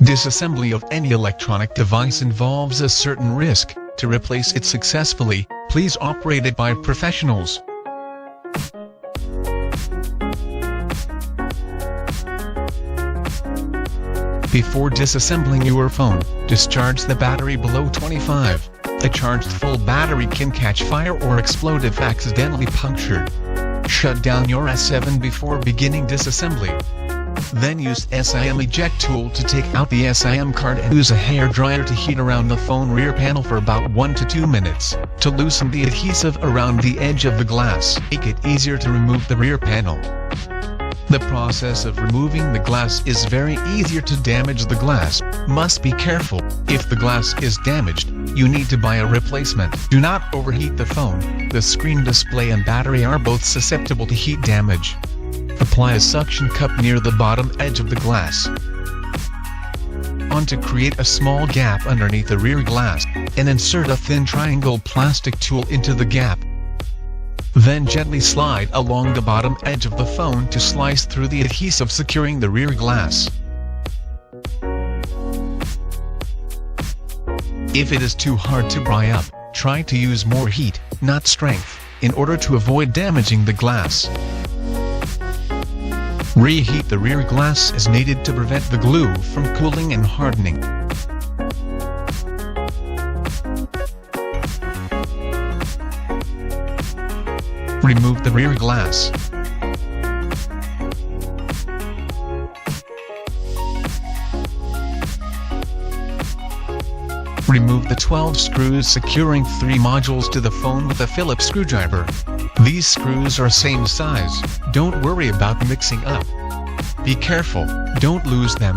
Disassembly of any electronic device involves a certain risk. To replace it successfully, please operate it by professionals. Before disassembling your phone, discharge the battery below 25. A charged full battery can catch fire or explode if accidentally punctured. Shut down your S7 before beginning disassembly. Then use SIM eject tool to take out the SIM card and use a hairdryer to heat around the phone rear panel for about 1 to 2 minutes, to loosen the adhesive around the edge of the glass. Make it easier to remove the rear panel. The process of removing the glass is very easier to damage the glass. Must be careful. If the glass is damaged, you need to buy a replacement. Do not overheat the phone. The screen display and battery are both susceptible to heat damage. Apply a suction cup near the bottom edge of the glass. To create a small gap underneath the rear glass, and insert a thin triangle plastic tool into the gap. Then gently slide along the bottom edge of the phone to slice through the adhesive securing the rear glass. If it is too hard to pry up, try to use more heat, not strength, in order to avoid damaging the glass. Reheat the rear glass as needed to prevent the glue from cooling and hardening. Remove the rear glass. Remove the 12 screws securing 3 modules to the phone with a Phillips screwdriver. These screws are same size. Don't worry about mixing up. Be careful, don't lose them.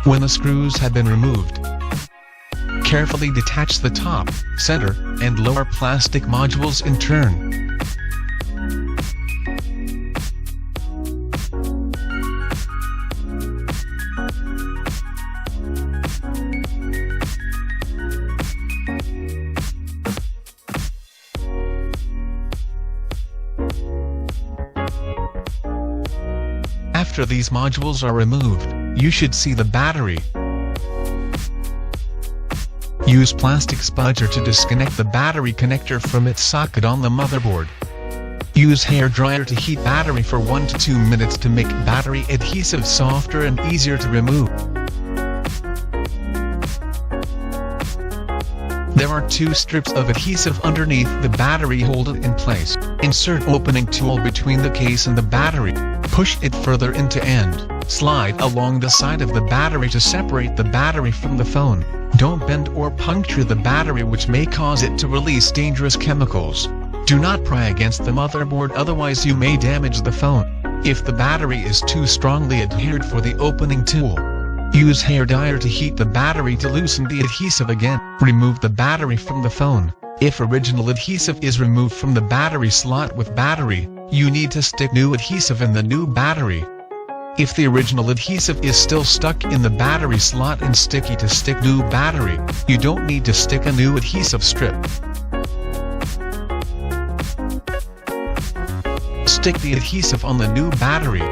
When the screws have been removed, carefully detach the top, center, and lower plastic modules in turn. After these modules are removed, you should see the battery. Use plastic spudger to disconnect the battery connector from its socket on the motherboard. Use hairdryer to heat battery for 1 to 2 minutes to make battery adhesive softer and easier to remove. There are 2 strips of adhesive underneath the battery hold it in place. Insert opening tool between the case and the battery. Push it further into end. Slide along the side of the battery to separate the battery from the phone. Don't bend or puncture the battery, which may cause it to release dangerous chemicals. Do not pry against the motherboard, otherwise you may damage the phone. If the battery is too strongly adhered for the opening tool, use hairdryer to heat the battery to loosen the adhesive again. Remove the battery from the phone. If original adhesive is removed from the battery slot with battery, you need to stick new adhesive in the new battery. If the original adhesive is still stuck in the battery slot and sticky to stick new battery, you don't need to stick a new adhesive strip. Stick the adhesive on the new battery.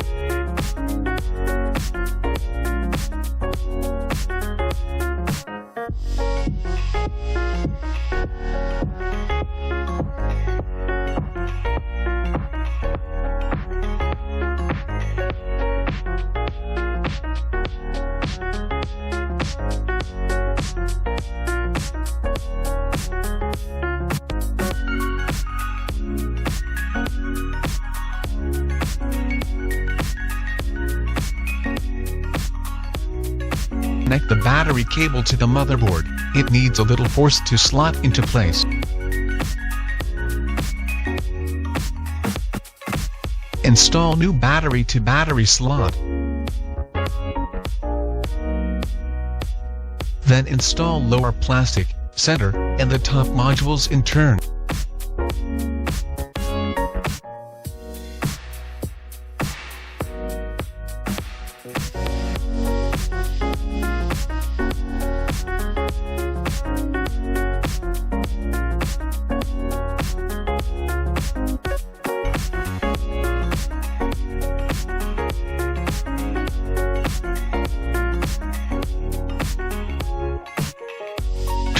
Connect the battery cable to the motherboard. It needs a little force to slot into place. Install new battery to battery slot. Then install lower plastic, center, and the top modules in turn.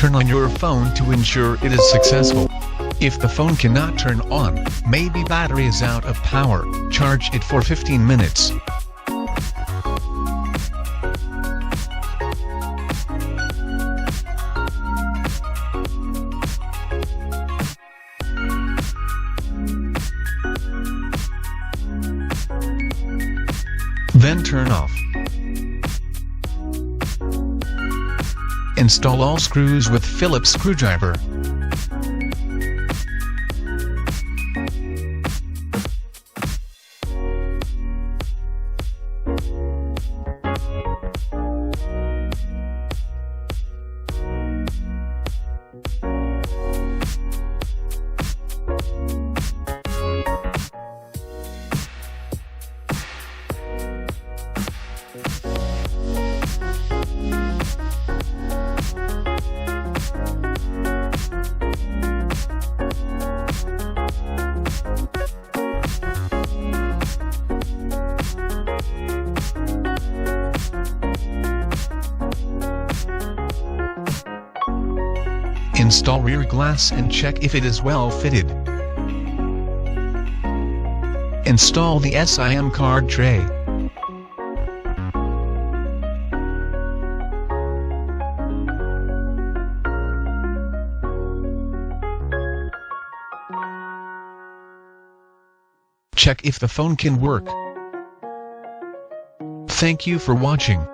Turn on your phone to ensure it is successful. If the phone cannot turn on, maybe battery is out of power, charge it for 15 minutes. Then turn off. Install all screws with Phillips screwdriver. Install rear glass and check if it is well fitted. Install the SIM card tray. Check if the phone can work. Thank you for watching.